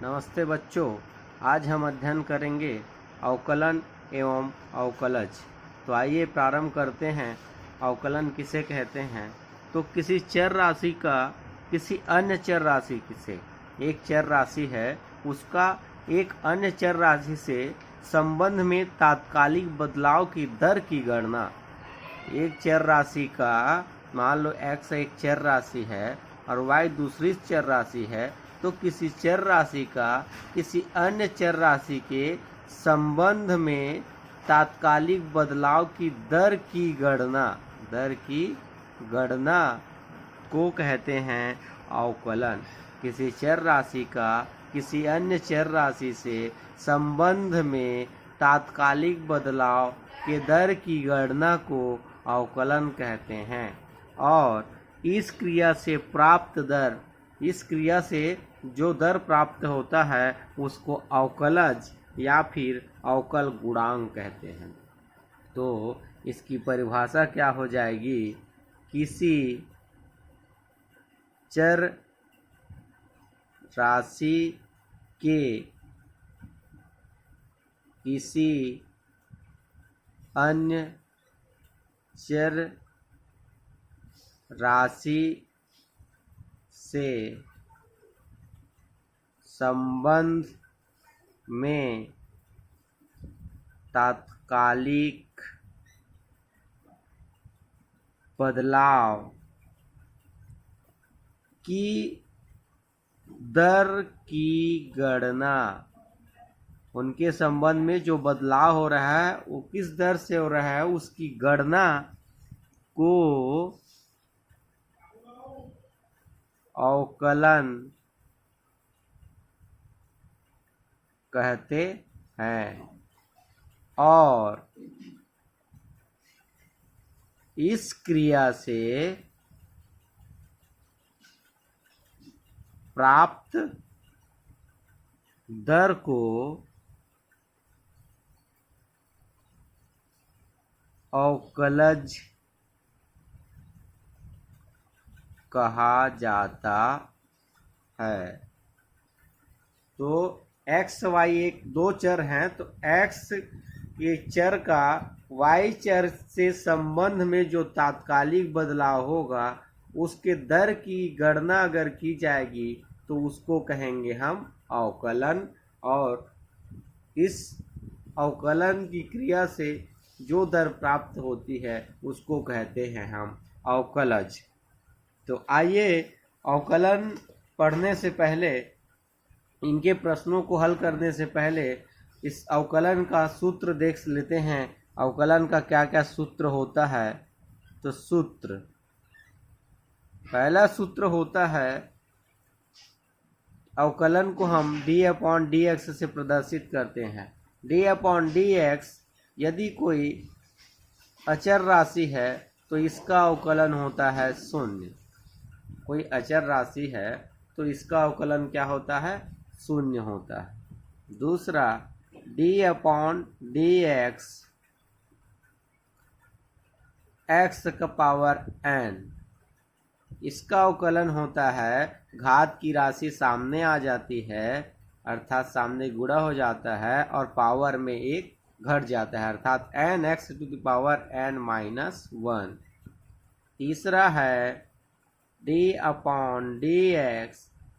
नमस्ते बच्चों, आज हम अध्ययन करेंगे अवकलन एवं अवकलज। तो आइए प्रारंभ करते हैं। अवकलन किसे कहते हैं? तो किसी चर राशि का किसी अन्य चर राशि से, एक चर राशि है उसका एक अन्य चर राशि से संबंध में तात्कालिक बदलाव की दर की गणना। एक चर राशि का, मान लो x एक चर राशि है और y दूसरी चर राशि है, तो किसी चर राशि का किसी अन्य चर राशि के संबंध में तात्कालिक बदलाव की दर की गणना को कहते हैं अवकलन। किसी चर राशि का किसी अन्य चर राशि से संबंध में तात्कालिक बदलाव के दर की गणना को अवकलन कहते हैं। और इस क्रिया से जो दर प्राप्त होता है उसको अवकलज या फिर अवकल गुणांक कहते हैं। तो इसकी परिभाषा क्या हो जाएगी? किसी चर राशि के किसी अन्य चर राशि से संबंध में तात्कालिक बदलाव की दर की गणना। उनके संबंध में जो बदलाव हो रहा है वो किस दर से हो रहा है उसकी गणना को अवकलन कहते हैं। और इस क्रिया से प्राप्त दर को अवकलज कहा जाता है। तो x y एक दो चर हैं, तो x के चर का y चर से संबंध में जो तात्कालिक बदलाव होगा उसके दर की गणना अगर की जाएगी तो उसको कहेंगे हम अवकलन। और इस अवकलन की क्रिया से जो दर प्राप्त होती है उसको कहते हैं हम अवकलज। तो आइए अवकलन पढ़ने से पहले, इनके प्रश्नों को हल करने से पहले इस अवकलन का सूत्र देख लेते हैं। अवकलन का क्या क्या सूत्र होता है? तो पहला सूत्र होता है, अवकलन को हम d/dx से प्रदर्शित करते हैं। d/dx यदि कोई अचर राशि है तो इसका अवकलन होता है 0। कोई अचर राशि है तो इसका अवकलन क्या होता है? 0 होता है। दूसरा d/dx x का पावर n, इसका अवकलन होता है, घात की राशि सामने आ जाती है अर्थात सामने गुणा हो जाता है और पावर में एक घट जाता है अर्थात n(x⁻n-1). तीसरा है d/dx,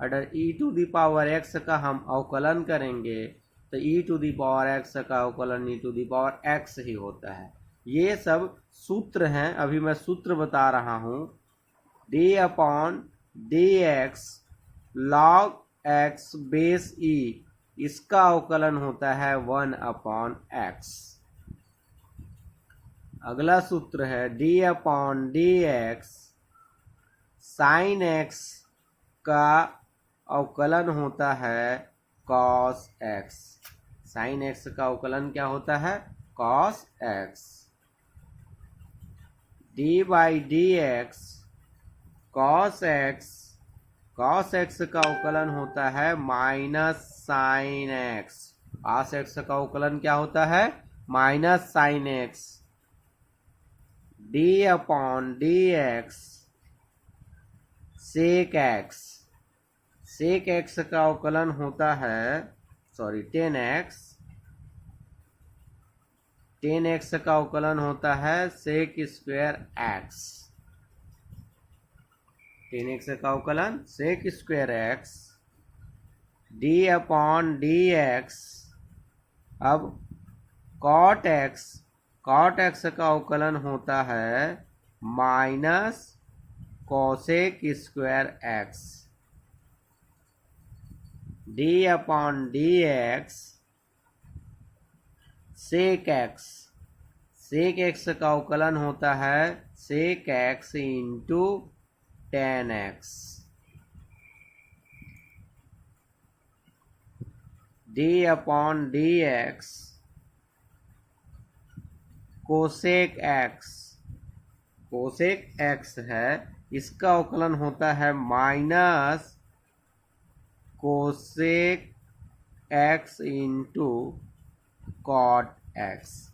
अगर e⁻x का हम अवकलन करेंगे तो e⁻x का अवकलन e⁻x ही होता है। ये सब सूत्र हैं, अभी मैं सूत्र बता रहा हूँ। d/dx log x base e, इसका अवकलन होता है 1/x। अगला सूत्र है d/dx sin x का अवकलन होता है cos x। sin x का अवकलन क्या होता है? cos x। d/dx cos x का अवकलन होता है -sin x। cos x का अवकलन क्या होता है? -sin x। d/dx sec x, sec x का अवकलन होता है, सॉरी 10x का अवकलन होता है सेक स्क्वायर एक्स। 10x का अवकलन sec square x d upon d x. अब कॉट एक्स का अवकलन होता है minus cosec square x. D upon d x sec x का अवकलन होता है sec x into 10x। D upon d x cosec x है, इसका अवकलन होता है minus cosec x into cot x.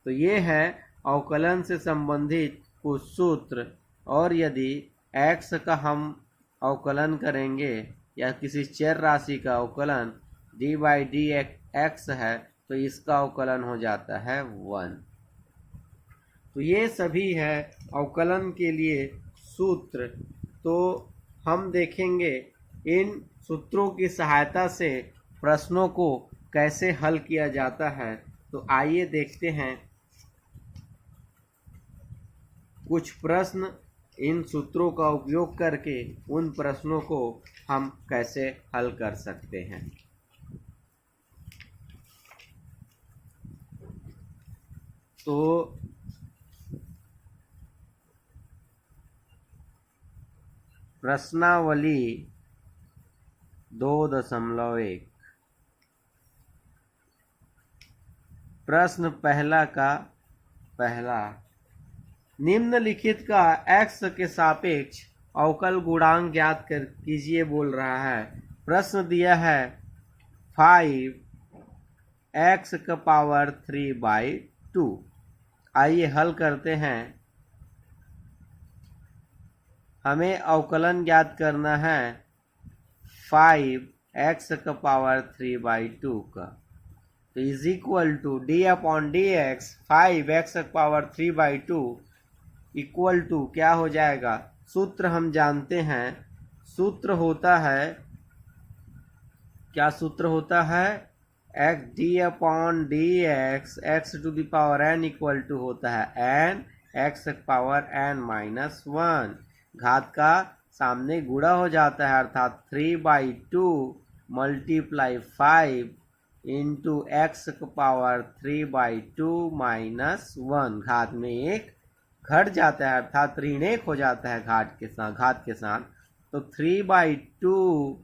तो ये है अवकलन से संबंधित कुछ सूत्र। और यदि x का हम अवकलन करेंगे या किसी चर राशि का अवकलन डी बाई डी एक्स है तो इसका अवकलन हो जाता है 1। तो ये सभी है अवकलन के लिए सूत्र। तो हम देखेंगे इन सूत्रों की सहायता से प्रश्नों को कैसे हल किया जाता है। तो आइए देखते हैं कुछ प्रश्न इन सूत्रों का उपयोग करके उन प्रश्नों को हम कैसे हल कर सकते हैं। तो प्रश्नावली 2.1 प्रश्न पहला का पहला, निम्नलिखित का x के सापेक्ष अवकल गुणांक ज्ञात कीजिए बोल रहा है। प्रश्न दिया है 5x⁴/2। आइए हल करते हैं। हमें अवकलन ज्ञात करना है 5x⁴2 का। तो is equal to d upon d x 5x⁴2 equal to क्या हो जाएगा। सूत्र हम जानते हैं, सूत्र होता है, क्या सूत्र होता है, x d upon d x x⁴n equal to होता है n x⁴n-1। घात का सामने गुणा हो जाता है अर्थात 3/2 मल्टीप्लाई 5 इंटू x⁴3/2 -1। घात में एक घट जाता है अर्थात ऋण 1 हो जाता है घात के साथ। तो 3/2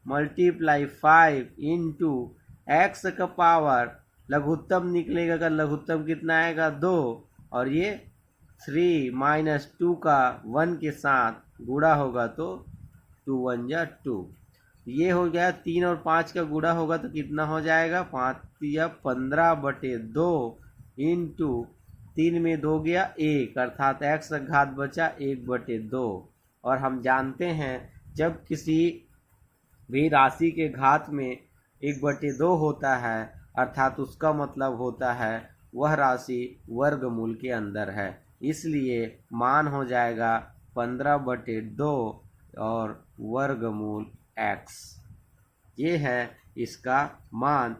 मल्टीप्लाई 5 इंटू x⁴ लघुत्तम निकलेगा, अगर लघुत्तम कितना आएगा 2, और ये 3 - 2 का 1 के साथ गुणा होगा तो 2 1 जा 2। ये हो गया 3 और 5 का गुणा होगा तो कितना हो जाएगा 5 या 15/2 इंटू 3 में 2 गया 1 अर्थात x घात बचा 1/2। और हम जानते हैं जब किसी भी राशि के घात में 1/2 होता है अर्थात उसका मतलब होता है वह राशि वर्गमूल के अंदर है, इसलिए मान हो जाएगा 15/2 और वर्गमूल x। ये है इसका मान।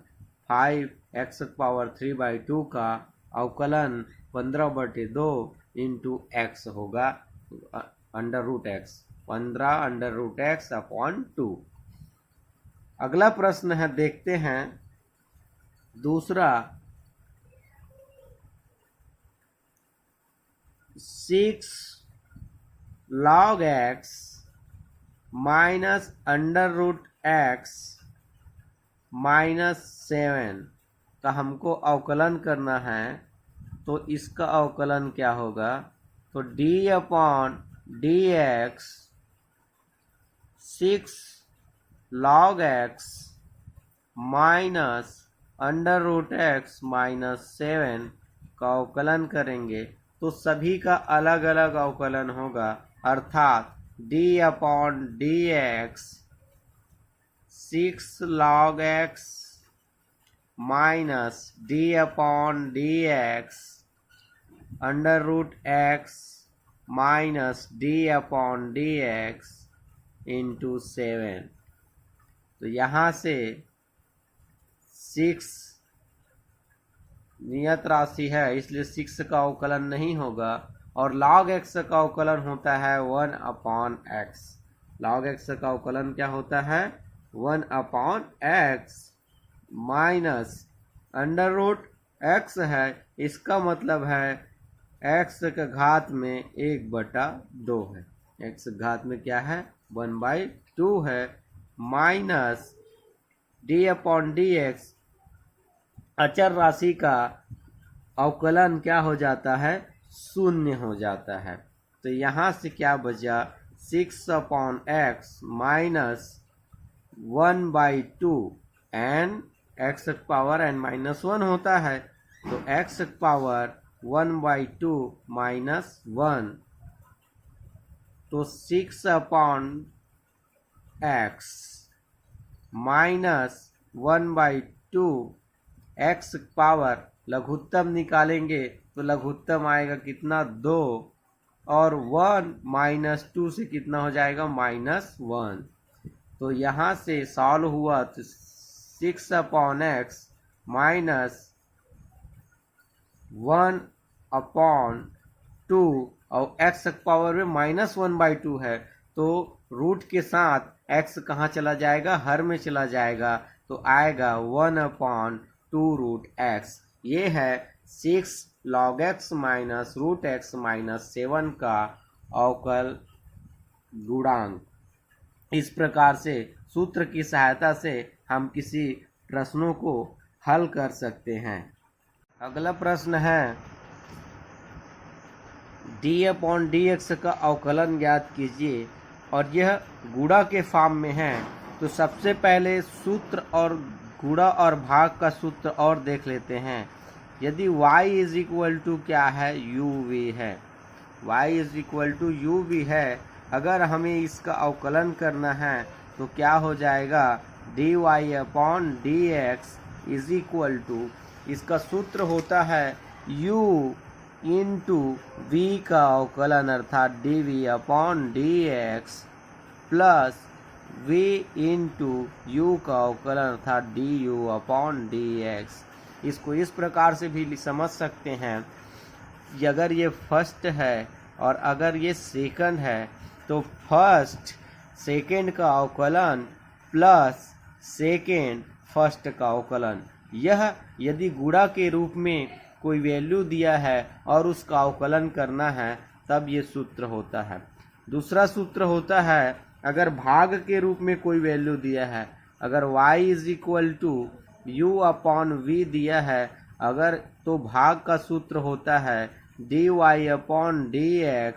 5x⁴3/2 का अवकलन 15/2 इंटू x होगा √x 15√x/2। अगला प्रश्न है, देखते हैं दूसरा। 6 log x -√x -7 का हमको अवकलन करना है। तो इसका अवकलन क्या होगा, तो d upon d x 6 log x -√x -7 का अवकलन करेंगे तो सभी का अलग अलग अवकलन होगा अर्थात d upon d x 6 log x minus d upon dx under root x minus d upon dx into 7। तो यहाँ से 6 नियत राशि है इसलिए 6 का अवकलन नहीं होगा, और log x का अवकलन होता है 1 अपॉन x। log x का अवकलन क्या होता है 1 upon x minus under root x है, इसका मतलब है x के घात में 1/2 है। x घात में क्या है 1/2 है, माइनस d अपॉन dx अचर राशि का अवकलन क्या हो जाता है 0 हो जाता है। तो यहाँ से क्या बचा 6 upon x minus 1/2 n x power n minus 1 होता है, तो x पावर 1/2 माइनस 1, तो 6 upon x minus 1/2 x power लघुत्तम निकालेंगे तो लघुत्तम आएगा कितना 2, और 1 माइनस 2 से कितना हो जाएगा -1। तो यहाँ से सॉल्व हुआ तो 6 अपॉन x माइनस 1 अपॉन 2, और x पावर में -1/2 है, तो रूट के साथ x कहाँ चला जाएगा हर में चला जाएगा, तो आएगा 1 अपॉन 2 रूट x। ये है 6 log x minus root x minus 7 का अवकल गुणांक। इस प्रकार से सूत्र की सहायता से हम किसी प्रश्नों को हल कर सकते हैं। अगला प्रश्न है d अपॉन dx का अवकलन ज्ञात कीजिए, और यह गुणा के फॉर्म में है। तो सबसे पहले सूत्र और गुणा और भाग का सूत्र और देख लेते हैं। यदि y इज इक्वल टू क्या है uv है, y is equal to uv है, अगर हमें इसका अवकलन करना है तो क्या हो जाएगा dy upon dx is equal to, इसका सूत्र होता है u इंटू v का अवकलन अर्थात dv upon dx plus v into u का अवकलन अर्थात du अपॉन dx। इसको इस प्रकार से भी समझ सकते हैं कि अगर ये फर्स्ट है और अगर ये सेकंड है तो फर्स्ट सेकंड का अवकलन प्लस सेकंड फर्स्ट का अवकलन। यह यदि गुणा के रूप में कोई वैल्यू दिया है और उसका अवकलन करना है तब ये सूत्र होता है। दूसरा सूत्र होता है अगर भाग के रूप में कोई वैल्यू दिया है, अगर y is equal to u upon v दिया है अगर, तो भाग का सूत्र होता है dy upon dx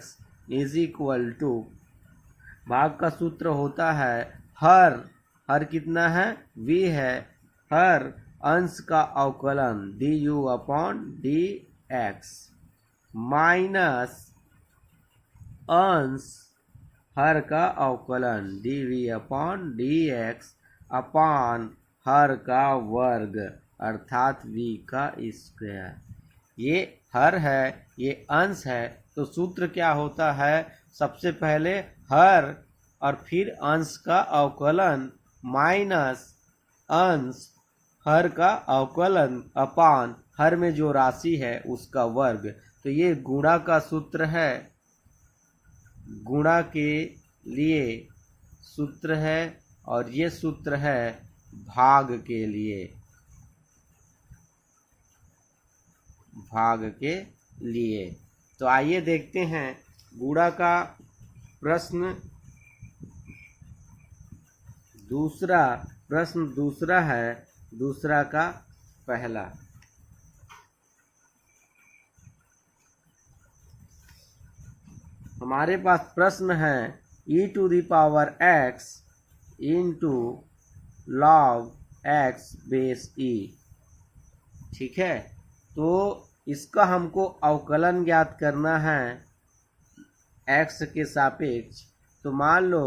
is equal to, भाग का सूत्र होता है हर कितना है v है, हर अंश का अवकलन du अपॉन dx माइनस अंश हर का अवकलन dv अपॉन dx अपान हर का वर्ग अर्थात v का स्क्वायर। ये हर है ये अंश है, तो सूत्र क्या होता है सबसे पहले हर और फिर अंश का अवकलन माइनस अंश हर का अवकलन अपान हर में जो राशि है उसका वर्ग। तो ये गुणा का सूत्र है, गुणा के लिए सूत्र है, और ये सूत्र है भाग के लिए, भाग के लिए। तो आइए देखते हैं गुणा का प्रश्न दूसरा है दूसरा का पहला। हमारे पास प्रश्न है e⁻x into log x base e। ठीक है, तो इसका हमको अवकलन ज्ञात करना है x के सापेक्ष। तो मान लो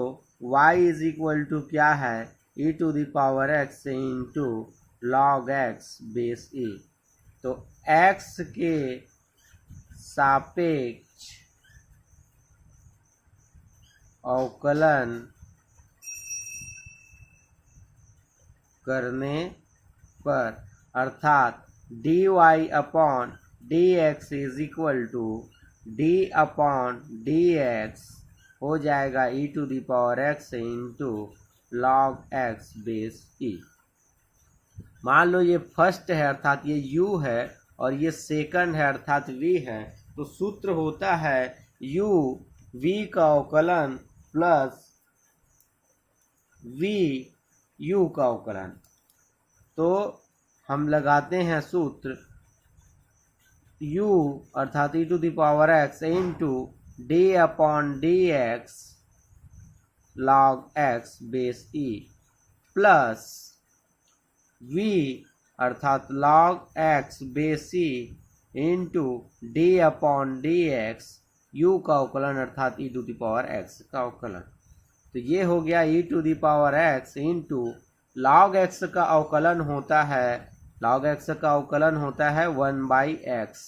y इज इक्वल टू क्या है e to the power x into log x base e. तो एक्स के सापेक्ष अवकलन करने पर अर्थात dy upon dx is equal to d upon dx हो जाएगा e to the power x into log x base e. मान लो ये फर्स्ट है अर्थात ये u है और ये सेकंड है अर्थात v है, तो सूत्र होता है u v का अवकलन प्लस v u का अवकलन। तो हम लगाते हैं सूत्र u अर्थात e to the power x into d upon dx log x base e plus v अर्थात log x base e into d upon dx u का अवकलन अर्थात e to the power x का अवकलन। तो ये हो गया e to the power x into log x का अवकलन होता है, log x का अवकलन होता है 1/x।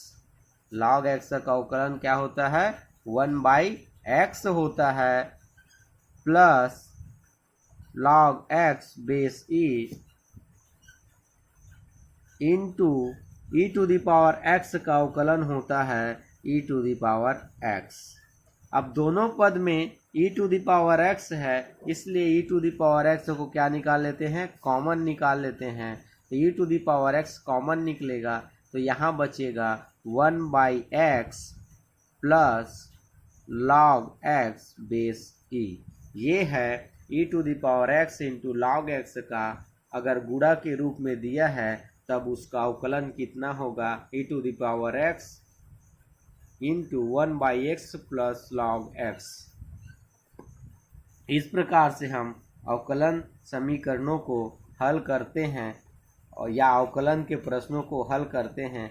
log x का अवकलन क्या होता है 1/x होता है plus log x base e into e to the power x का अवकलन होता है e to the power x। अब दोनों पद में e to the power x है, इसलिए e to the power x को क्या निकाल लेते हैं, कॉमन निकाल लेते हैं। तो e to the power x common निकलेगा तो यहाँ बचेगा 1/x plus log x base e। ये है e to the power x into log x का अगर गुणा के रूप में दिया है तब उसका अवकलन कितना होगा e to the power x into 1/x plus log x। इस प्रकार से हम अवकलन समीकरणों को हल करते हैं और या अवकलन के प्रश्नों को हल करते हैं।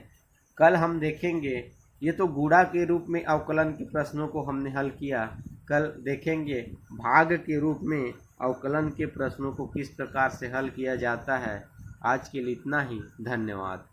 कल हम देखेंगे, ये तो गुणा के रूप में अवकलन के प्रश्नों को हमने हल किया, कल देखेंगे भाग के रूप में अवकलन के प्रश्नों को किस प्रकार से हल किया जाता है। आज के लिए इतना ही, धन्यवाद।